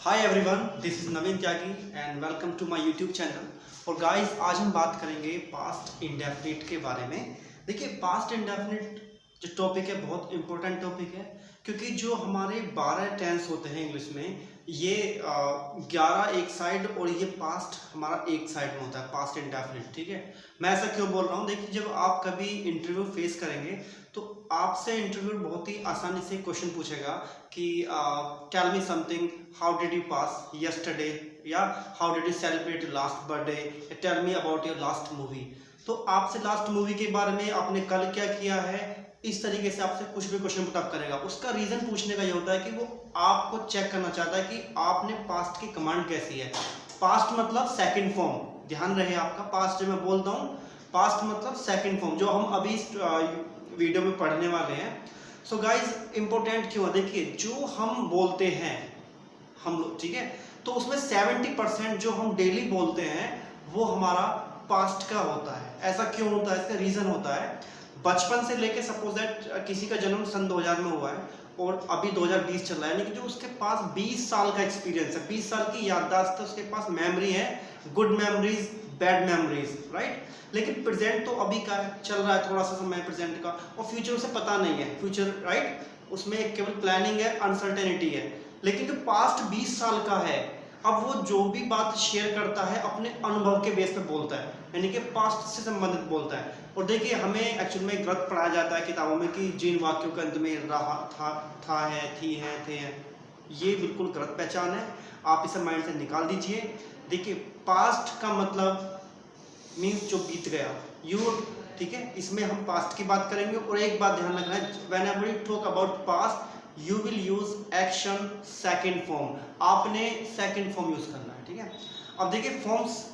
Hi everyone, this is Naveen Tyagi and welcome to my YouTube channel. और guys, आज हम बात करेंगे पास्ट इंडेफिनिट के बारे में। देखिए, पास्ट इंडेफिनिट जो टॉपिक है बहुत इंपॉर्टेंट टॉपिक है, क्योंकि जो हमारे 12 टेंस होते हैं इंग्लिश में, ये 11 एक साइड और ये पास्ट हमारा एक साइड में होता है, पास्ट इंडेफिनिट। ठीक है, मैं ऐसा क्यों बोल रहा हूँ? देखिए, जब आप कभी इंटरव्यू फेस करेंगे तो आपसे इंटरव्यू बहुत ही आसानी से क्वेश्चन पूछेगा कि tell me something, how did you pass yesterday, या how did you celebrate last birthday, tell me about your last movie. तो आपसे लास्ट मूवी के बारे में आपने कल क्या किया है, इस तरीके से आपसे कुछ भी क्वेश्चन पुटअप करेगा। उसका रीजन पूछने का ये होता है कि वो आपको चेक करना चाहता है कि आपने पास्ट की कमांड कैसी है। पास्ट मतलब सेकंड फॉर्म, ध्यान रहे आपका। पास्ट जब मैं बोलता हूँ, पास्ट मतलब सेकंड फॉर्म, जो हम अभी वीडियो में पढ़ने वाले हैं। सो गाइज, इंपॉर्टेंट क्यों है? देखिए, जो हम बोलते हैं हम लोग, ठीक है, तो उसमें 70% जो हम डेली बोलते हैं वो हमारा पास्ट का होता है। ऐसा क्यों होता है? इसका रीजन होता है, बचपन से लेके सपोज दैट किसी का जन्म सन 2000 में हुआ है और अभी 2020 चल रहा है, लेकिन जो उसके पास 20 साल का एक्सपीरियंस है, 20 साल की याददाश्त है, उसके पास मेमोरी है, good memories, bad memories, right. लेकिन प्रेजेंट तो अभी का है, चल रहा है थोड़ा सा समय प्रेजेंट का, और फ्यूचर उसे पता नहीं है, फ्यूचर, राइट, उसमें केवल प्लानिंग है, अनसर्टेनिटी है। लेकिन जो पास्ट 20 साल का है, अब वो जो भी बात शेयर करता है अपने अनुभव के बेस पे बोलता है, यानी कि पास्ट से संबंधित बोलता है। और देखिए, हमें एक्चुअल में गलत पढ़ाया जाता है किताबों में कि जिन वाक्यों के अंत में रहा था है, थी है, थे हैं, ये बिल्कुल गलत पहचान है। आप इसे माइंड से निकाल दीजिए। देखिए, पास्ट का मतलब मीन्स जो बीत गया, यू, ठीक है, इसमें हम पास्ट की बात करेंगे। और एक बात ध्यान रखना है, whenever you talk about past you will use action second form. आपने सेकंड फॉर्म यूज करना है, ठीक है। अब देखिए, फॉर्म्स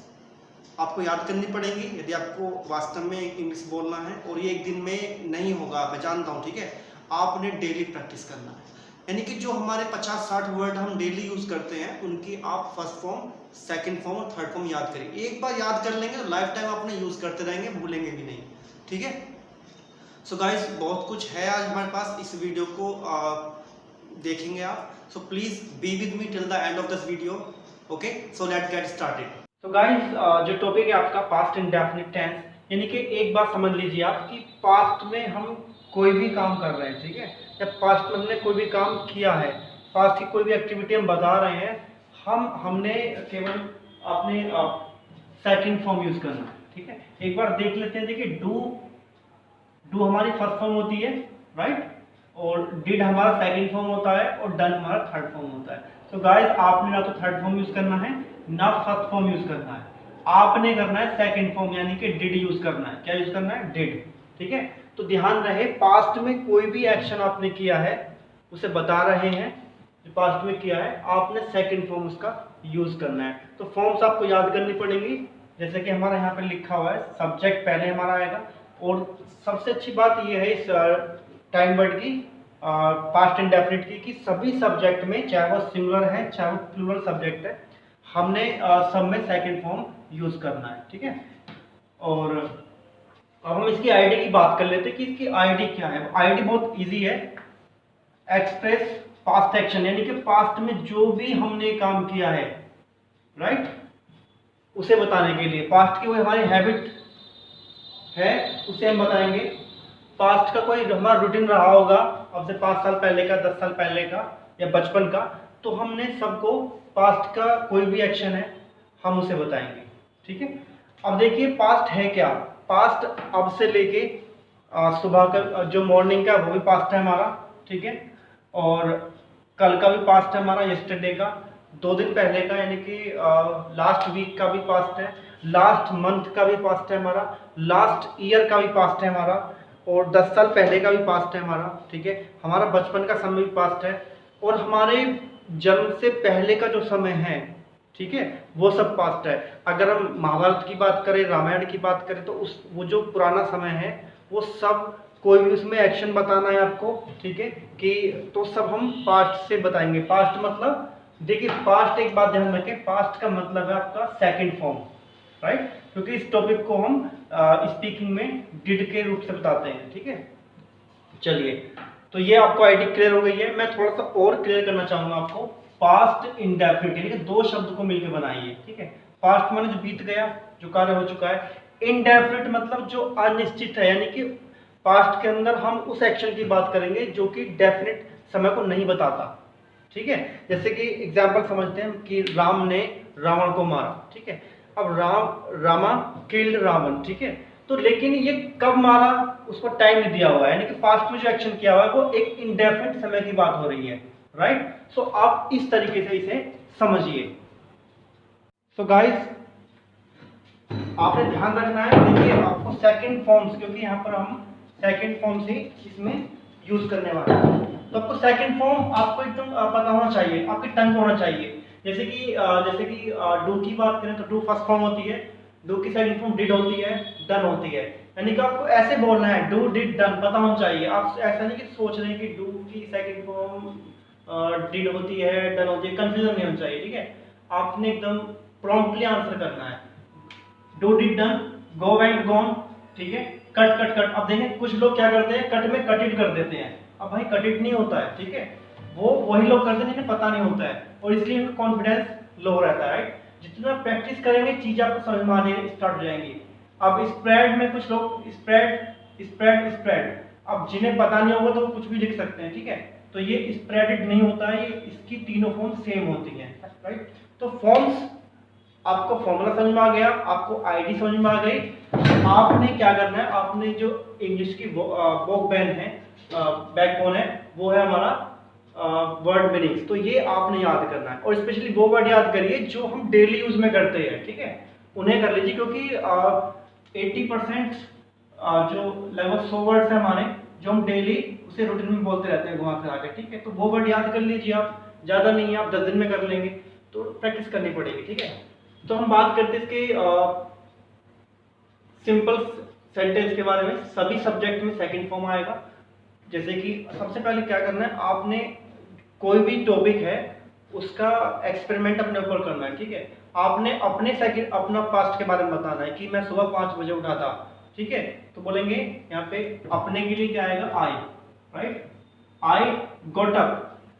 आपको याद करनी पड़ेंगी यदि आपको वास्तव में इंग्लिश बोलना है, और ये एक दिन में नहीं होगा, मैं जानता हूँ, ठीक है। आपने डेली प्रैक्टिस करना है, यानी कि जो हमारे 50-60 वर्ड हम डेली यूज करते हैं, उनकी आप फर्स्ट फॉर्म, सेकंड फॉर्म और थर्ड फॉर्म याद करिए। एक बार याद कर लेंगे तो लाइफ टाइम अपने यूज करते रहेंगे, भूलेंगे भी नहीं, ठीक है। सो गाइस, बहुत कुछ है आज हमारे पास, इस वीडियो को देखेंगे आप। So please be with me till the end of this video, okay. So let's get started. तो गाइस, जो टॉपिक है आपका पास्ट इंडेफिनिट टेंस, यानी कि एक बात समझ लीजिए आप कि पास्ट में हम कोई भी काम कर रहे हैं, ठीक है, या पास्ट में हमने कोई भी काम किया है, पास्ट की कोई भी एक्टिविटी हम बता रहे हैं, हमने केवल अपने सेकंड फॉर्म यूज करना है, ठीक है। एक बार देख लेते हैं। देखिए, डू हमारी फर्स्ट फॉर्म होती है, राइट, और डिड हमारा सेकंड फॉर्म होता है, और डन हमारा थर्ड फॉर्म होता है। तो गाइस, आपने ना तो थर्ड फॉर्म यूज करना है ना फर्स्ट फॉर्म यूज करना है, आपने करना है सेकंड फॉर्म, यानी कि डिड यूज करना है। क्या यूज करना है? डिड, ठीक है। तो ध्यान रहे, पास्ट में कोई भी एक्शन आपने किया है, उसे बता रहे हैं, जो पास्ट में किया है, आपने सेकंड फॉर्म उसका यूज करना है। तो फॉर्म्स आपको याद करनी पड़ेंगी, जैसे कि हमारा यहाँ पे लिखा हुआ है, सब्जेक्ट पहले हमारा आएगा। और सबसे अच्छी बात यह है इस टाइम वर्ड की, पास्ट इंडेफिनिट की, कि सभी सब्जेक्ट में, चाहे वो सिंगुलर है चाहे वो प्लूरल सब्जेक्ट है, हमने सब में सेकंड फॉर्म यूज करना है, ठीक है। और अब हम इसकी आईडी की बात कर लेते हैं कि इसकी आईडी क्या है। आईडी बहुत इजी है, एक्सप्रेस पास्ट एक्शन, यानी कि पास्ट में जो भी हमने काम किया है, राइट, उसे बताने के लिए। पास्ट की कोई हमारी हैबिट है, उसे हम बताएंगे। पास्ट का कोई हमारा रूटीन रहा होगा, अब से 5 साल पहले का, 10 साल पहले का, या बचपन का, तो हमने सबको पास्ट का कोई भी एक्शन है हम उसे बताएंगे, ठीक है। अब देखिए, पास्ट है क्या? पास्ट अब से लेके सुबह का जो मॉर्निंग का, वो भी पास्ट है हमारा, ठीक है। और कल का भी पास्ट है हमारा, यस्टरडे का, 2 दिन पहले का, यानी कि लास्ट वीक का भी पास्ट है, लास्ट मंथ का भी पास्ट है हमारा, लास्ट ईयर का भी पास्ट है हमारा, और 10 साल पहले का भी पास्ट है हमारा, ठीक है। हमारा बचपन का समय भी पास्ट है, और हमारे जन्म से पहले का जो समय है, ठीक है, वो सब पास्ट है। अगर हम महाभारत की बात करें, रामायण की बात करें, तो वो जो पुराना समय है, वो सब, कोई भी उसमें एक्शन बताना है आपको, ठीक है, कि तो सब हम पास्ट से बताएंगे। पास्ट मतलब, देखिए, पास्ट, एक बात ध्यान रखें, पास्ट का मतलब है आपका सेकंड फॉर्म, राइट, क्योंकि इस टॉपिक को हम स्पीकिंग में डिड के रूप से बताते हैं, ठीक है। चलिए, तो ये आपको आईडी क्लियर हो गई है। मैं थोड़ा सा और क्लियर करना चाहूँगा आपको, पास्ट इंडेफिनिट यानी कि दो शब्द को मिलकर बनाइए, ठीक है। पास्ट माने जो बीत गया, जो कार्य हो चुका है। इंडेफिनिट मतलब जो अनिश्चित है, यानी कि पास्ट के अंदर हम उस एक्शन की बात करेंगे जो कि डेफिनेट समय को नहीं बताता, ठीक है। जैसे कि एग्जांपल समझते हैं कि राम ने रावण को मारा, ठीक है। अब रामा किल्ड रावण, ठीक है। तो लेकिन ये कब मारा उसको टाइम नहीं दिया हुआ है, यानी कि पास्ट में जो एक्शन किया हुआ है वो एक इंडेफिनिट समय की बात हो रही है, राइट। सो आप इस तरीके से इसे समझिए। सो गाइस आपने ध्यान रखना है, देखिए आपको सेकंड फॉर्म्स, क्योंकि यहाँ पर हम सेकंड फॉर्म से इसमें यूज करने वाले हैं, तो आपको सेकंड फॉर्म आपको एकदम पता होना चाहिए, आपकी टंग होना चाहिए। जैसे कि डू की बात करें तो डू फर्स्ट फॉर्म होती है, डू की सेकंड फॉर्म डिड होती है, डन होती है। यानी कि आपको ऐसे बोलना है डू डिड डन, पता होना चाहिए। आप ऐसा नहीं कि सोच रहे हैं कि डू की सेकंड फॉर्म डिड होती है, डन होती है, कंफ्यूजन नहीं होना चाहिए, ठीक है। आपने एकदम प्रॉम्प्टली आंसर करना है। Do did done, go went gone, ठीक है। कट कट कट, अब देखें कुछ लोग क्या करते हैं, कट में कट इट कर देते हैं। अब भाई कट इट नहीं होता है, ठीक है। वो वही लोग करते हैं जिन्हें पता नहीं होता है, और इसलिए उनका कॉन्फिडेंस लो रहता है, राइट। जितना प्रैक्टिस करेंगे चीजें आपको समझ में आने स्टार्ट हो जाएंगी। अब स्प्रेड में कुछ लोग स्प्रेड स्प्रेड स्प्रेड, अब जिन्हें पता नहीं होगा तो वो कुछ भी लिख सकते हैं, ठीक है। तो ये स्प्रेडेड नहीं होता है, ये इसकी तीनों फॉर्म सेम होती हैं, राइट। तो फॉर्म्स, आपको फॉर्मूला समझ में आ गया, आपको आईडी समझ में आ गई। आपने क्या करना है, आपने जो इंग्लिश की बैकबोन है, बैकबोन है, वो है हमारा वर्ड मीनिंग्स। तो ये आपने याद करना है, और स्पेशली वो वर्ड याद करिए जो हम डेली यूज में करते हैं, ठीक है। उन्हें कर लीजिए, क्योंकि 80% जो लगभग 100 वर्ड्स है हमारे, जो हम डेली उसे रूटीन में बोलते रहते हैं घुमा फिरा के, ठीक है। तो वो वर्ड याद कर लीजिए आप, ज्यादा नहीं है, आप 10 दिन में कर लेंगे, तो प्रैक्टिस करनी पड़ेगी, ठीक है। तो हम बात करते हैं इसके सिंपल सेंटेंस के बारे में। सभी सब्जेक्ट में सेकंड फॉर्म आएगा। जैसे कि सबसे पहले क्या करना है, आपने कोई भी टॉपिक है उसका एक्सपेरिमेंट अपने ऊपर करना है, ठीक है। आपने अपना पास्ट के बारे में बताना है कि मैं सुबह 5 बजे उठा था, ठीक है। तो बोलेंगे यहाँ पे अपने के लिए क्या आएगा, I, right. I got up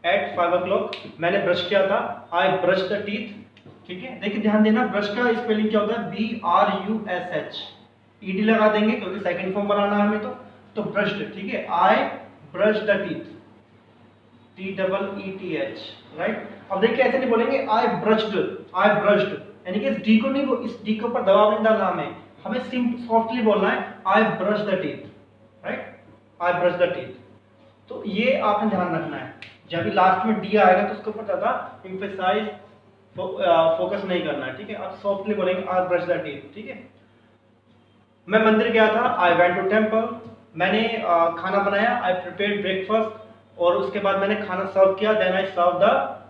at 5 o'clock, मैंने ब्रश किया था, आई ब्रश द टीथ, ठीक है। देखिए ध्यान देना, ब्रश का स्पेलिंग क्या होता है, BRUSH, ईडी लगा देंगे क्योंकि सेकंड फॉर्म बनाना है हमें, तो ब्रश्ड, ठीक है। I brush the teeth, TEETH, right. अब देखिए ऐसे नहीं बोलेंगे आई ब्रश्ड, यानी कि इस डी को नहीं, इस डी के ऊपर दबाव नहीं डालना हमें सिंपल सॉफ्टली बोलना है I brush the teeth, right, I brush the teeth. तो ये आपने ध्यान रखना है, जब भी लास्ट में डी आएगा तो उसके ऊपर ज्यादा एम्फेसाइज फोकस नहीं करना है, ठीक है। आप सॉफ्टली बोलेंगे आई ब्रश द टीथ, ठीक है। मैं मंदिर गया था, आई वेंट टू टेम्पल। मैंने खाना बनाया, आई प्रिपेयर्ड ब्रेकफास्ट, और उसके बाद मैंने खाना सर्व किया, then I serve the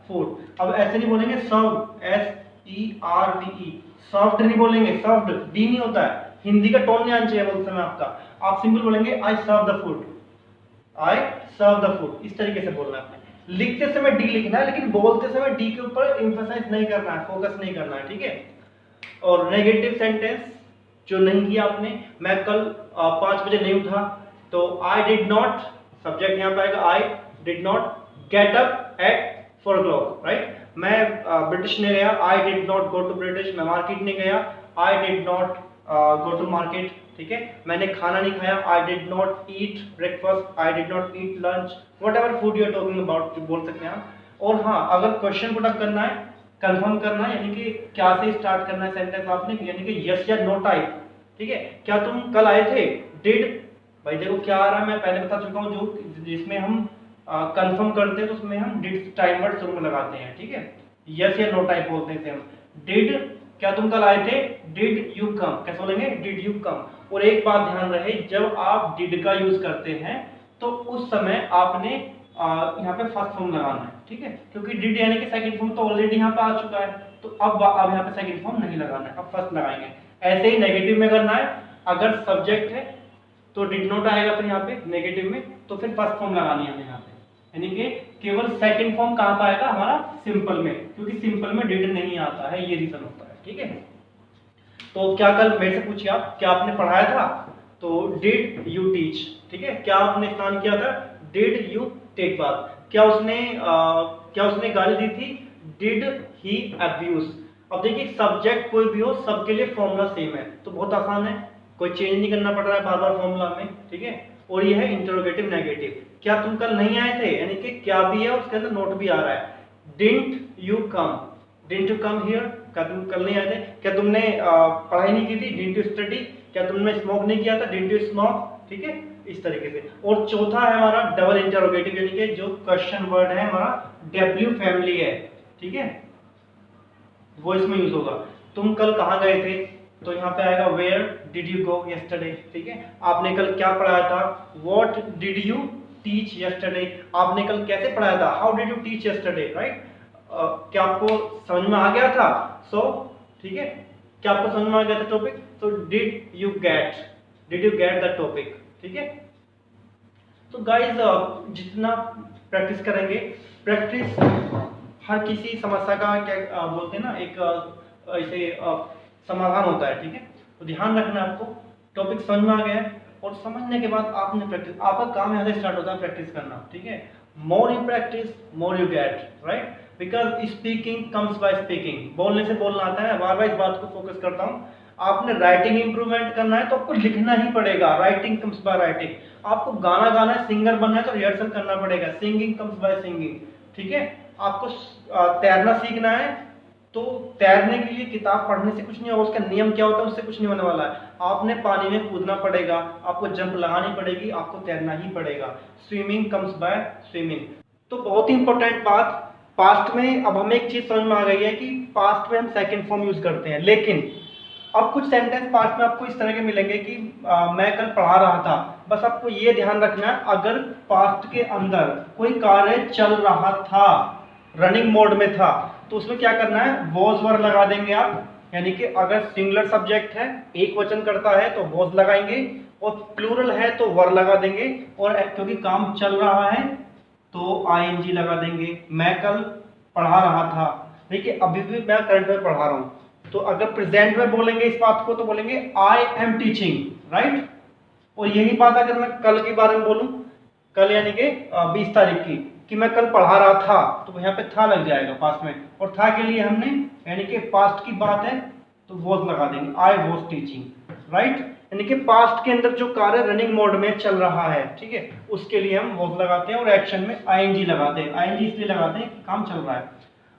food. अब ऐसे नहीं बोलेंगे सर्व, SERVE, सर्व्ड नहीं बोलेंगे, सर्व्ड डी नहीं होता है, हिंदी का टोन नहीं आना चाहिए बोलते समय आपका। आप सिंपल बोलेंगे I serve the food, I serve the food, इस तरीके से बोलना है। आपने लिखते समय डी लिखना है, लेकिन बोलते समय डी के ऊपर एम्फसाइज नहीं करना है, फोकस नहीं करना है, ठीक है। और नेगेटिव सेंटेंस जो नहीं किया आपने, मैं कल 5 बजे नहीं उठा, तो आई डिड नॉट, सब्जेक्ट यहाँ पे आएगा, I did not get up at 4 o'clock, right. मैं ब्रिटिश नहीं गया, I did not go to British. मैं मार्केट नहीं गया, I did not go to market, ठीक है। मैंने खाना नहीं खाया, I did not eat breakfast, I did not eat lunch, whatever food you are talking about बोल सकते हैं आप। और हाँ, अगर क्वेश्चन पुट अप करना है, कंफर्म करना है, यानी कि क्या से स्टार्ट करना है सेंटेंस आपने, यानी कि यस या नो टाइप, ठीक है। क्या तुम कल आए थे, डिड, भाई देखो क्या आ रहा है, मैं पहले बता चुका हूँ, जो जिसमें हम कंफर्म करते हैं तो उसमें हम डिड टाइम वर्ड शुरू में लगाते हैं, ठीक है। यस या नो टाइप बोलते हैं हम। डिड, क्या तुम कल आए थे, डिड यू कम, कैसे बोलेंगे, डिड यू कम। और एक बात ध्यान रहे, जब आप डिड का यूज करते हैं तो उस समय आपने यहाँ पे फर्स्ट फॉर्म लगाना है, ठीक है, क्योंकि डिड यानी कि सेकंड फॉर्म तो ऑलरेडी यहाँ पे आ चुका है, तो अब यहाँ पे सेकंड फॉर्म नहीं लगाना है, अब फर्स्ट लगाएंगे। ऐसे ही नेगेटिव में करना है, अगर सब्जेक्ट है तो डिड नॉट आएगा, फिर यहाँ पे नेगेटिव में तो फिर फर्स्ट फॉर्म लगानी है यहाँ पे, यानी कि केवल सेकंड फॉर्म कहाँ पे आएगा, हमारा सिंपल में, क्योंकि सिंपल में डिड नहीं आता है, ये रीजन होता है, ठीक है। तो क्या कल मेरे से पूछिए आप, क्या आपने पढ़ाया था, तो डिड यू टीच, ठीक है। क्या आपने स्नान किया था, डिड यू टेक बाथ। क्या उसने क्या उसने गाली दी थी, डिड ही अब्यूज। अब देखिए सब्जेक्ट कोई भी हो सबके लिए फॉर्मूला सेम है, तो बहुत आसान है, कोई चेंज नहीं करना पड़ रहा है बार बार फॉर्मूला में, ठीक है। और ये है इंटरोगेटिव नेगेटिव, क्या तुम कल नहीं आए थे, यानी कि क्या भी है उसके अंदर नोट भी आ रहा है। Didn't you come, didn't you come here, क्या तुम कल नहीं आए थे, क्या तुमने पढ़ाई नहीं की थी, डिडंट यू स्टडी, क्या तुमने स्मोक नहीं किया था, डिडंट यू स्मोक, ठीक है, इस तरीके से। और चौथा है हमारा डबल इंटरोगेटिव, यानी कि जो क्वेश्चन वर्ड है हमारा डब्ल्यू फैमिली है, ठीक है, वो इसमें यूज होगा। तुम कल कहाँ गए थे, तो यहाँ पे आएगा where did you go yesterday, ठीक है। आपने कल क्या पढ़ाया था, what did you teach yesterday, आपने कल कैसे पढ़ाया था, how did you teach yesterday, right. क्या आपको समझ में आ गया था, सो ठीक है, क्या आपको समझ में आ गया था टॉपिक, तो did you get the topic, ठीक है। तो गाइस जितना प्रैक्टिस करेंगे, प्रैक्टिस हर किसी समस्या का क्या बोलते हैं ना, एक ऐसे समाधान होता है, ठीक है। तो ध्यान रखना आपको, टॉपिक समझ में आ गया है, और समझने के बाद आपने प्रैक्टिस, आपका काम यहाँ से स्टार्ट होता है प्रैक्टिस करना, ठीक है। More you practice more you get, right, because speaking comes by speaking, बोलने से बोलना आता है। बार बार इस बात को फोकस करता हूँ, आपने राइटिंग इंप्रूवमेंट करना है तो आपको लिखना ही पड़ेगा, राइटिंग कम्स बाय राइटिंग। आपको गाना गाना है, सिंगर बनना है तो रिहर्सल करना पड़ेगा, सिंगिंग कम्स बाय सिंगिंग, ठीक है। आपको तैरना सीखना है तो तैरने के लिए किताब पढ़ने से कुछ नहीं होगा, उसका नियम क्या होता है उससे कुछ नहीं होने वाला है। आपने पानी में कूदना पड़ेगा, आपको जंप लगानी पड़ेगी, आपको तैरना ही पड़ेगा। Swimming comes by swimming. तो बहुत ही इंपॉर्टेंट बात, पास्ट में अब हमें एक चीज समझ में आ गई है कि पास्ट में हम सेकंड फॉर्म यूज करते हैं, लेकिन अब कुछ सेंटेंस पास्ट में आपको इस तरह के मिलेंगे कि मैं कल पढ़ा रहा था। बस आपको ये ध्यान रखना है, अगर पास्ट के अंदर कोई कार्य चल रहा था, रनिंग मोड में था, तो उसमें क्या करना है, वॉज वर्ड लगा देंगे आप, यानी कि अगर सिंगुलर सब्जेक्ट है, एक वचन करता है तो वॉज लगाएंगे, और प्लूरल है तो वर लगा देंगे, और क्योंकि काम चल रहा है तो आईएनजी लगा देंगे। मैं कल पढ़ा रहा था, देखिए अभी भी मैं करंट में पढ़ा रहा हूँ, तो अगर प्रेजेंट में बोलेंगे इस बात को तो बोलेंगे आई एम टीचिंग, राइट। और यही बात अगर मैं कल के बारे में बोलूं, कल यानी कि 20 तारीख की, कि मैं कल पढ़ा रहा था, तो यहाँ पे था लग जाएगा पास्ट में, और था के लिए हमने यानी कि पास्ट की बात है तो वॉज लगा देंगे, आई वॉज टीचिंग, राइट। यानी कि पास्ट के अंदर जो कार्य रनिंग मोड में चल रहा है, ठीक है, उसके लिए हम वॉज लगाते हैं, और एक्शन में आईएनजी लगाते हैं। आईएनजी इसलिए लगाते हैं कि काम चल रहा है।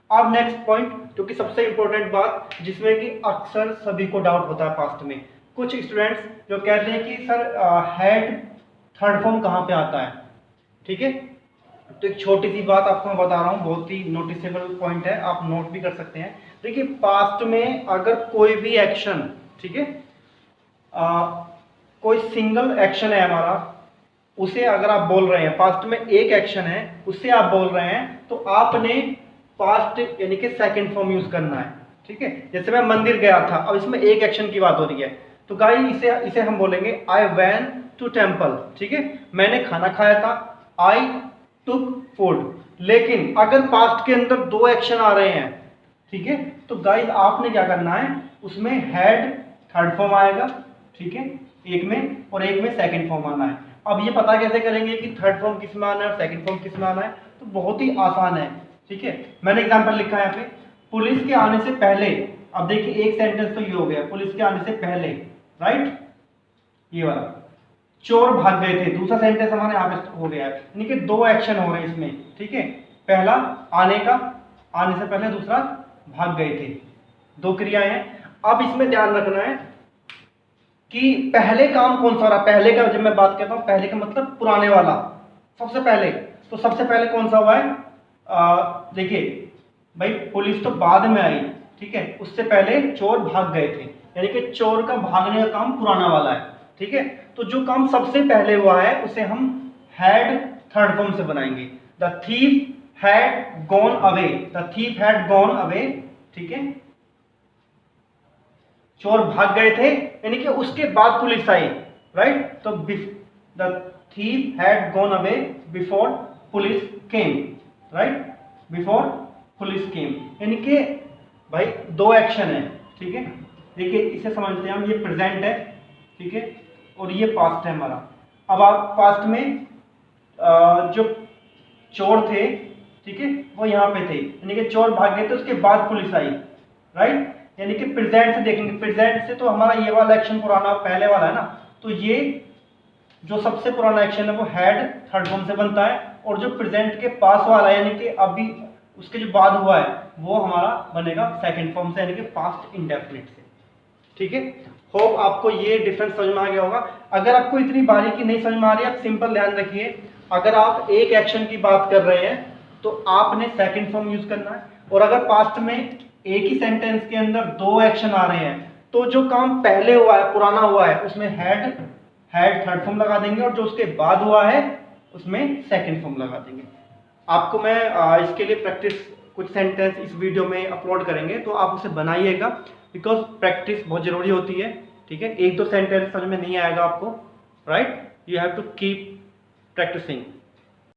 अब नेक्स्ट पॉइंट, जो कि सबसे इंपॉर्टेंट बात, जिसमें कि अक्सर सभी को डाउट होता है पास्ट में, कुछ स्टूडेंट्स जो कहते हैं कि सर हैड थर्ड फॉर्म कहाँ पे आता है, ठीक है। तो एक छोटी सी बात आपको मैं बता रहा हूँ, बहुत ही नोटिसेबल पॉइंट है, आप नोट भी कर सकते हैं। देखिए पास्ट में अगर कोई भी एक्शन, ठीक है, कोई सिंगल एक्शन है हमारा, उसे अगर आप बोल रहे हैं, पास्ट में एक एक्शन है उससे आप बोल रहे हैं, तो आपने पास्ट यानी कि सेकंड फॉर्म यूज करना है, ठीक है। जैसे मैं मंदिर गया था, अब इसमें एक एक्शन की बात हो रही है, तो गाइस इसे हम बोलेंगे आई वेंट टू टेम्पल, ठीक है, मैंने खाना खाया था, आई टुक फूड। लेकिन अगर पास्ट के अंदर दो एक्शन आ रहे हैं, ठीक है, तो गाइस आपने क्या करना है, उसमें हैड थर्ड फॉर्म आएगा, ठीक है, एक में, और एक में सेकंड फॉर्म आना है। अब ये पता कैसे करेंगे कि थर्ड फॉर्म किस में आना है और सेकंड फॉर्म किस में आना है, तो बहुत ही आसान है, ठीक है। मैंने एग्जांपल लिखा है यहाँ पे, पुलिस के आने से पहले, अब देखिए एक सेंटेंस तो ये हो गया, पुलिस के आने से पहले, राइट, ये वाला, चोर भाग गए थे, दूसरा सेंटेंस हमारे यहाँ पे हो गया है, यानी कि दो एक्शन हो रहे हैं इसमें, ठीक है। पहला आने का, आने से पहले, दूसरा भाग गए थे, दो क्रियाएं हैं। अब इसमें ध्यान रखना है कि पहले काम कौन सा हो रहा है, पहले का जब मैं बात करता हूँ, पहले का मतलब पुराने वाला, सबसे पहले, तो सबसे पहले कौन सा हुआ है, देखिए भाई पुलिस तो बाद में आई, ठीक है, उससे पहले चोर भाग गए थे, यानी कि चोर का भागने का काम पुराना वाला है, ठीक है। तो जो काम सबसे पहले हुआ है उसे हम हैड थर्ड फॉर्म से बनाएंगे, the thief had gone away, the thief had gone away, ठीक है, चोर भाग गए थे, यानी कि उसके बाद पुलिस आई, राइट। तो the thief had gone away before police came, right, before police केम, यानी कि भाई दो एक्शन है, ठीक है। देखिए इसे समझते हैं हम, ये प्रेजेंट है, ठीक है, और ये पास्ट है हमारा। अब आप पास्ट में जो चोर थे ठीक है, वो यहाँ पे थे, यानी कि चोर भाग गए थे, उसके बाद पुलिस आई, राइट। यानी कि प्रेजेंट से देखेंगे, प्रेजेंट से तो हमारा ये वाला एक्शन पुराना पहले वाला है ना, तो ये जो सबसे पुराना एक्शन है वो हैड थर्ड फॉर्म से बनता है, और जो प्रेजेंट के पास वाला है यानी कि अभी उसके जो बाद हुआ है वो हमारा बनेगा सेकंड फॉर्म से, यानी कि पास्ट इंडेफिनिट से। ठीक है, होप आपको ये डिफरेंस समझ में आ गया होगा। अगर आपको इतनी बारीकी नहीं समझ में आ रही है, आप सिंपल ध्यान रखिए, अगर आप एक एक्शन की बात कर रहे हैं तो आपने सेकंड फॉर्म यूज करना है, और अगर पास्ट में एक ही सेंटेंस के अंदर दो एक्शन आ रहे हैं तो जो काम पहले हुआ है, पुराना हुआ है, उसमें हैड थर्ड फॉर्म लगा देंगे, और जो उसके बाद हुआ है उसमें सेकंड फॉर्म लगा देंगे। आपको मैं इसके लिए प्रैक्टिस कुछ सेंटेंस इस वीडियो में अपलोड करेंगे, तो आप उसे बनाइएगा, बिकॉज प्रैक्टिस बहुत जरूरी होती है। ठीक है, एक दो सेंटेंस समझ में नहीं आएगा आपको, right, you have to keep practising.